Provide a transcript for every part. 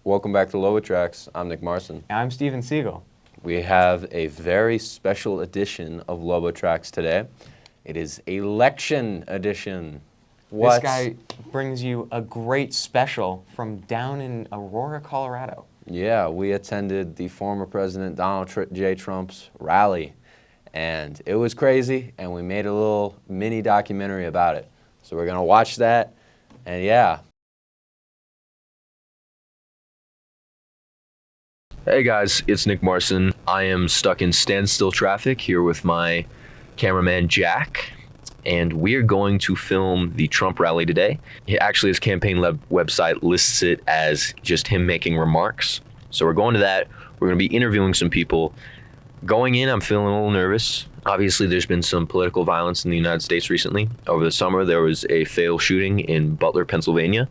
Welcome back to Lobotrax. I'm Nick Marson. I'm Steven Siegel. We have a very special edition of Lobotrax today. It is election edition. This guy brings you a great special from down in Aurora, Colorado. Yeah, we attended the former President Donald J. Trump's rally, and it was crazy, and we made a little mini documentary about it. So we're going to watch that, and yeah. Hey guys, it's Nick Marson. I am stuck in standstill traffic here with my cameraman Jack, and we're going to film the Trump rally today. Actually, his campaign website lists it as just him making remarks. So we're going to that. We're going to be interviewing some people. Going in, I'm feeling a little nervous. Obviously, there's been some political violence in the United States recently. Over the summer, there was a fatal shooting in Butler, Pennsylvania,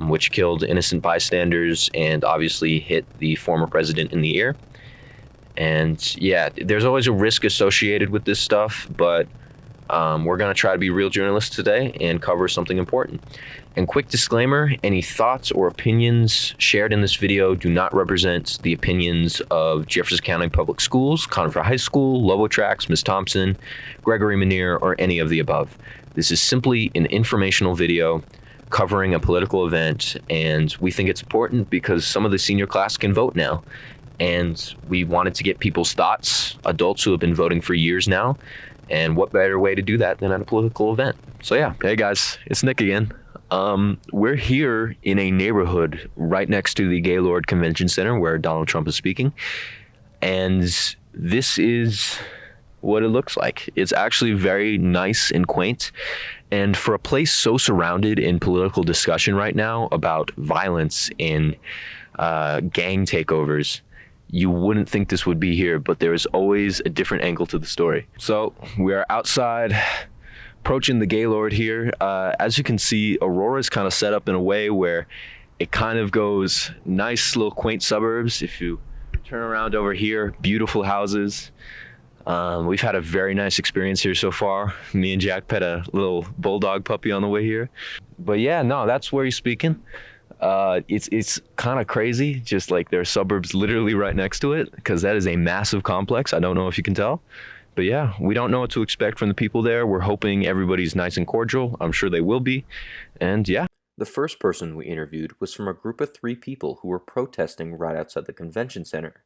which killed innocent bystanders and obviously hit the former president in the ear. And yeah, there's always a risk associated with this stuff, but we're going to try to be real journalists today and cover something important. And quick disclaimer, any thoughts or opinions shared in this video do not represent the opinions of Jefferson County Public Schools, Conifer High School, Lobotrax, Ms. Thompson, Gregory Menier, or any of the above. This is simply an informational video covering a political event, and we think it's important because some of the senior class can vote now. And we wanted to get people's thoughts, adults who have been voting for years now, and what better way to do that than at a political event? So yeah, hey guys, it's Nick again. We're here in a neighborhood right next to the Gaylord Convention Center where Donald Trump is speaking. And this is what it looks like. It's actually very nice and quaint. And for a place so surrounded in political discussion right now about violence and gang takeovers, you wouldn't think this would be here, but there is always a different angle to the story. So we are outside, approaching the Gaylord here. As you can see, Aurora is kind of set up in a way where it kind of goes nice little quaint suburbs. If you turn around over here, beautiful houses. We've had a very nice experience here so far. Me and Jack pet a little bulldog puppy on the way here. But yeah, no, that's where he's speaking. It's kind of crazy, just like there are suburbs literally right next to it, because that is a massive complex. I don't know if you can tell. But yeah, we don't know what to expect from the people there. We're hoping everybody's nice and cordial. I'm sure they will be. And yeah. The first person we interviewed was from a group of 3 people who were protesting right outside the convention center.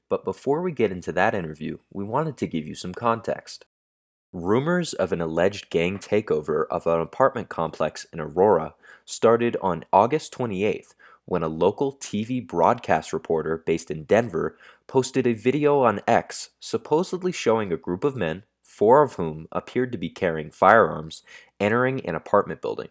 But before we get into that interview, we wanted to give you some context. Rumors of an alleged gang takeover of an apartment complex in Aurora started on August 28th when a local TV broadcast reporter based in Denver posted a video on X supposedly showing a group of men, 4 of whom appeared to be carrying firearms, entering an apartment building.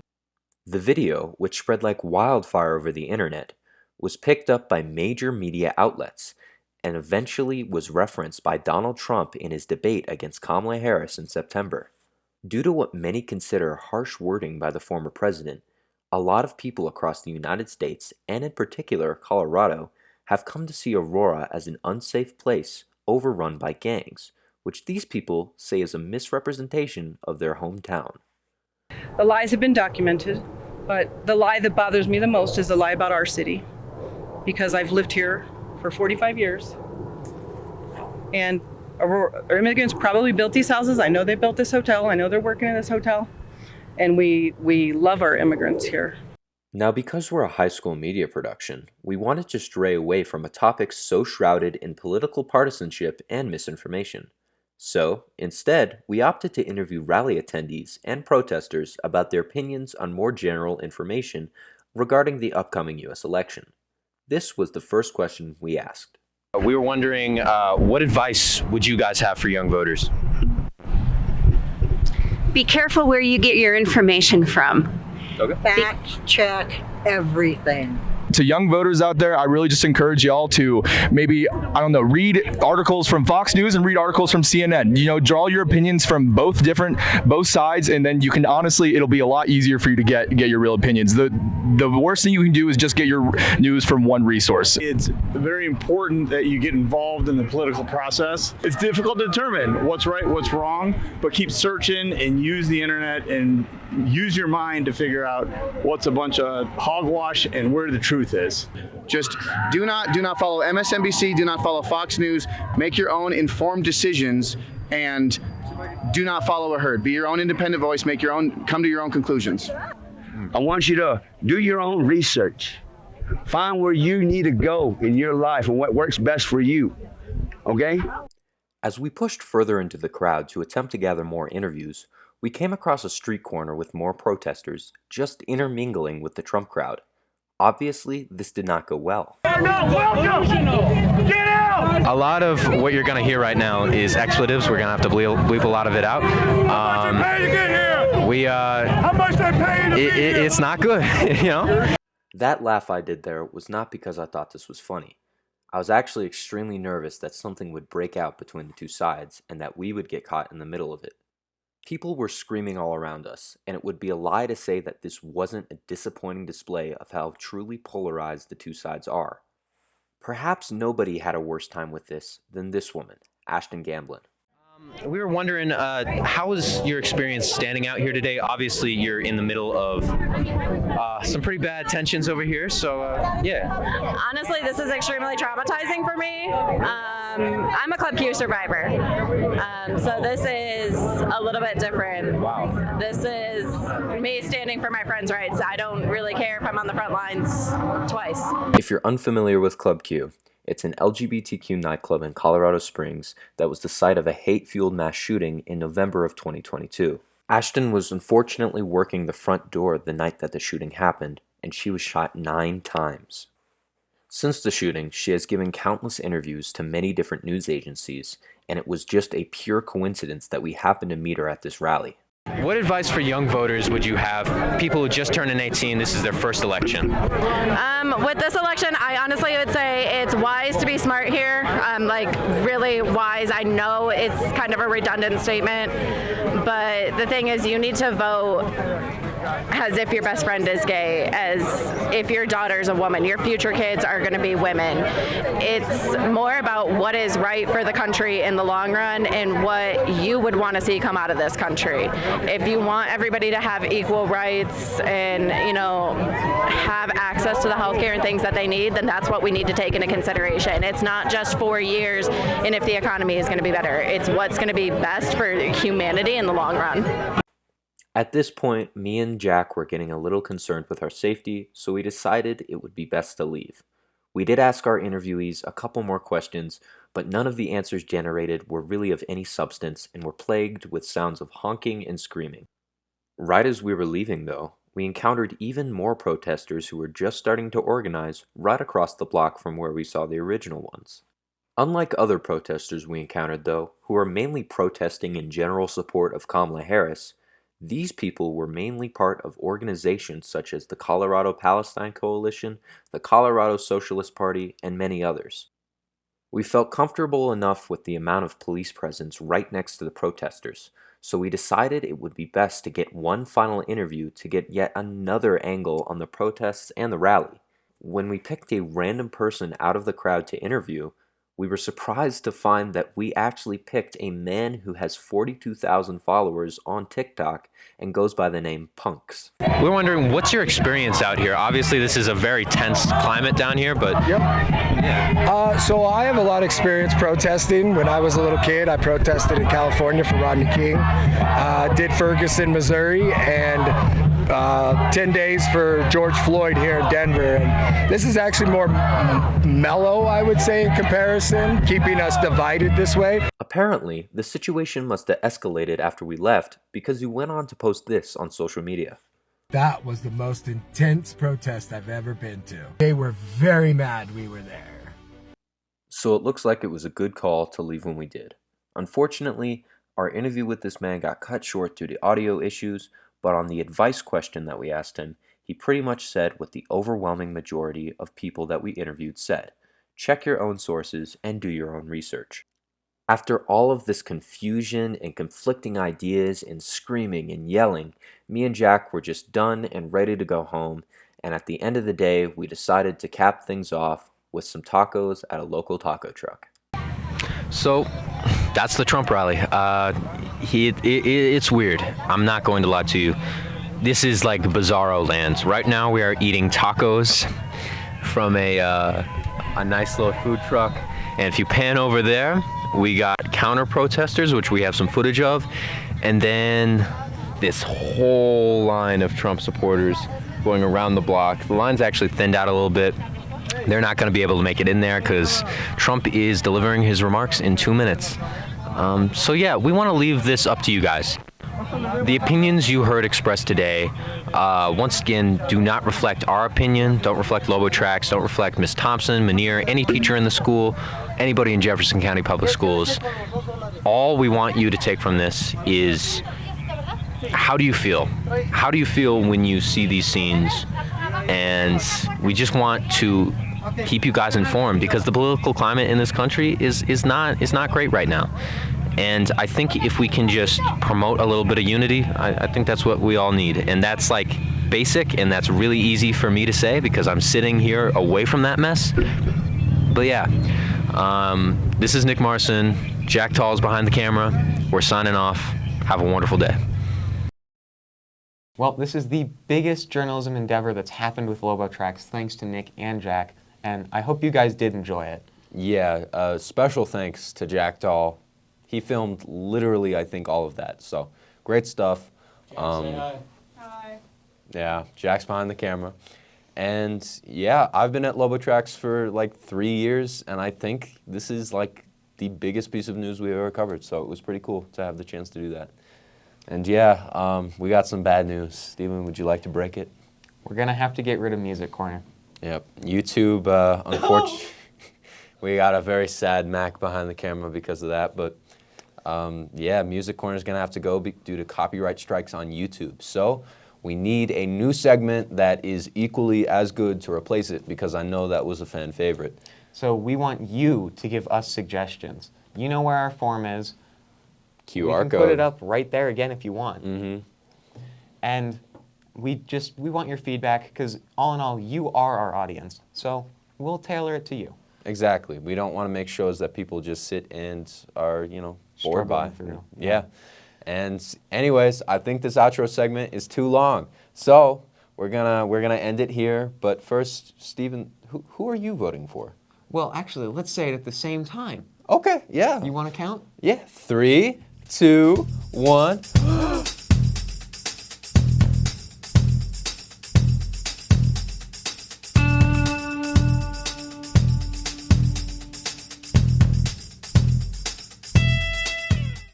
The video, which spread like wildfire over the internet, was picked up by major media outlets and eventually was referenced by Donald Trump in his debate against Kamala Harris in September. Due to what many consider harsh wording by the former president, a lot of people across the United States, and in particular Colorado, have come to see Aurora as an unsafe place overrun by gangs, which these people say is a misrepresentation of their hometown. The lies have been documented, but the lie that bothers me the most is the lie about our city, because I've lived here for 45 years, and immigrants probably built these houses. I know they built this hotel. I know they're working in this hotel, and we love our immigrants here. Now, because we're a high school media production, we wanted to stray away from a topic so shrouded in political partisanship and misinformation. So, instead, we opted to interview rally attendees and protesters about their opinions on more general information regarding the upcoming U.S. election. This was the first question we asked. We were wondering, what advice would you guys have for young voters? Be careful where you get your information from. Okay. Fact check everything. To young voters out there, I really just encourage y'all to maybe, read articles from Fox News and read articles from CNN. Draw your opinions from both sides, and then you can it'll be a lot easier for you to get your real opinions. The worst thing you can do is just get your news from one resource. It's very important that you get involved in the political process. It's difficult to determine what's right, what's wrong, but keep searching and use the internet and use your mind to figure out what's a bunch of hogwash and where the truth truth is. Just do not follow MSNBC, do not follow Fox News. Make your own informed decisions and do not follow a herd. Be your own independent voice, come to your own conclusions. I want you to do your own research. Find where you need to go in your life and what works best for you. Okay? As we pushed further into the crowd to attempt to gather more interviews, we came across a street corner with more protesters just intermingling with the Trump crowd. Obviously, this did not go well. A lot of what you're going to hear right now is expletives. We're going to have to bleep a lot of it out. How much they pay to get here? How much they pay to be here? It's not good, you know? That laugh I did there was not because I thought this was funny. I was actually extremely nervous that something would break out between the two sides and that we would get caught in the middle of it. People were screaming all around us, and it would be a lie to say that this wasn't a disappointing display of how truly polarized the two sides are. Perhaps nobody had a worse time with this than this woman, Ashton Gamblin. We were wondering, how was your experience standing out here today? Obviously, you're in the middle of some pretty bad tensions over here, so yeah. Honestly, this is extremely traumatizing for me. I'm a Club Q survivor, so this is a little bit different. Wow. This is me standing for my friends' rights. I don't really care if I'm on the front lines twice. If you're unfamiliar with Club Q, it's an LGBTQ nightclub in Colorado Springs that was the site of a hate-fueled mass shooting in November of 2022. Ashton was unfortunately working the front door the night that the shooting happened, and she was shot 9 times. Since the shooting, she has given countless interviews to many different news agencies, and it was just a pure coincidence that we happened to meet her at this rally. What advice for young voters would you have? People who just turned 18, this is their first election. With this election, I honestly would say it's wise to be smart here. Like really wise. I know it's kind of a redundant statement, but the thing is you need to vote as if your best friend is gay, as if your daughter's a woman. Your future kids are going to be women. It's more about what is right for the country in the long run and what you would want to see come out of this country. If you want everybody to have equal rights and, you know, have access to the healthcare and things that they need, then that's what we need to take into consideration. It's not just 4 years and if the economy is going to be better. It's what's going to be best for humanity in the long run. At this point, me and Jack were getting a little concerned with our safety, so we decided it would be best to leave. We did ask our interviewees a couple more questions, but none of the answers generated were really of any substance and were plagued with sounds of honking and screaming. Right as we were leaving, though, we encountered even more protesters who were just starting to organize right across the block from where we saw the original ones. Unlike other protesters we encountered, though, who are mainly protesting in general support of Kamala Harris, these people were mainly part of organizations such as the Colorado Palestine Coalition, the Colorado Socialist Party, and many others. We felt comfortable enough with the amount of police presence right next to the protesters, so we decided it would be best to get one final interview to get yet another angle on the protests and the rally. When we picked a random person out of the crowd to interview, we were surprised to find that we actually picked a man who has 42,000 followers on TikTok and goes by the name Punks. We're wondering, what's your experience out here? Obviously, this is a very tense climate down here, but... Yep. Yeah. So I have a lot of experience protesting. When I was a little kid, I protested in California for Rodney King. Did Ferguson, Missouri, and 10 days for George Floyd here in Denver. And this is actually more mellow, I would say, in comparison, keeping us divided this way. Apparently, the situation must have escalated after we left because you went on to post this on social media. That was the most intense protest I've ever been to. They were very mad we were there. So it looks like it was a good call to leave when we did. Unfortunately, our interview with this man got cut short due to audio issues, but on the advice question that we asked him, he pretty much said what the overwhelming majority of people that we interviewed said. Check your own sources and do your own research. After all of this confusion and conflicting ideas and screaming and yelling, me and Jack were just done and ready to go home, and at the end of the day, we decided to cap things off with some tacos at a local taco truck. So, that's the Trump rally. It's weird. I'm not going to lie to you. This is like bizarro land. Right now we are eating tacos from a nice little food truck. And if you pan over there, we got counter protesters, which we have some footage of. And then this whole line of Trump supporters going around the block. The line's actually thinned out a little bit. They're not going to be able to make it in there because Trump is delivering his remarks in 2 minutes. So yeah, we want to leave this up to you guys. The opinions you heard expressed today, once again, do not reflect our opinion, don't reflect Lobotrax, don't reflect Ms. Thompson, Munir, any teacher in the school, anybody in Jefferson County Public Schools. All we want you to take from this is, how do you feel? How do you feel when you see these scenes? And we just want to keep you guys informed because the political climate in this country is not great right now. And I think if we can just promote a little bit of unity, I think that's what we all need. And that's like basic, and that's really easy for me to say because I'm sitting here away from that mess. But yeah, this is Nick Marson. Jack Tall is behind the camera. We're signing off. Have a wonderful day. Well, this is the biggest journalism endeavor that's happened with Lobotrax, thanks to Nick and Jack, and I hope you guys did enjoy it. Yeah, special thanks to Jack Tall. He filmed literally, I think, all of that. So, great stuff. Say hi. Hi. Yeah, Jack's behind the camera. And yeah, I've been at Lobotrax for like 3 years, and I think this is like the biggest piece of news we've ever covered. So it was pretty cool to have the chance to do that. And yeah, we got some bad news. Steven, would you like to break it? We're gonna have to get rid of Music Corner. Yep, YouTube, unfortunately, we got a very sad Mac behind the camera because of that, but yeah, Music Corner is gonna have to go due to copyright strikes on YouTube. So we need a new segment that is equally as good to replace it because I know that was a fan favorite. So we want you to give us suggestions. You know where our form is. QR we can code. put it up right there again if you want. Mm-hmm. And we want your feedback because all in all, you are our audience. So we'll tailor it to you. Exactly. We don't want to make shows that people just sit and are, you know, bored by. Through. Yeah. And anyways, I think this outro segment is too long. So we're gonna end it here. But first, Steven, who are you voting for? Well, actually, let's say it at the same time. Okay, yeah. You want to count? Yeah. 3, 2, 1.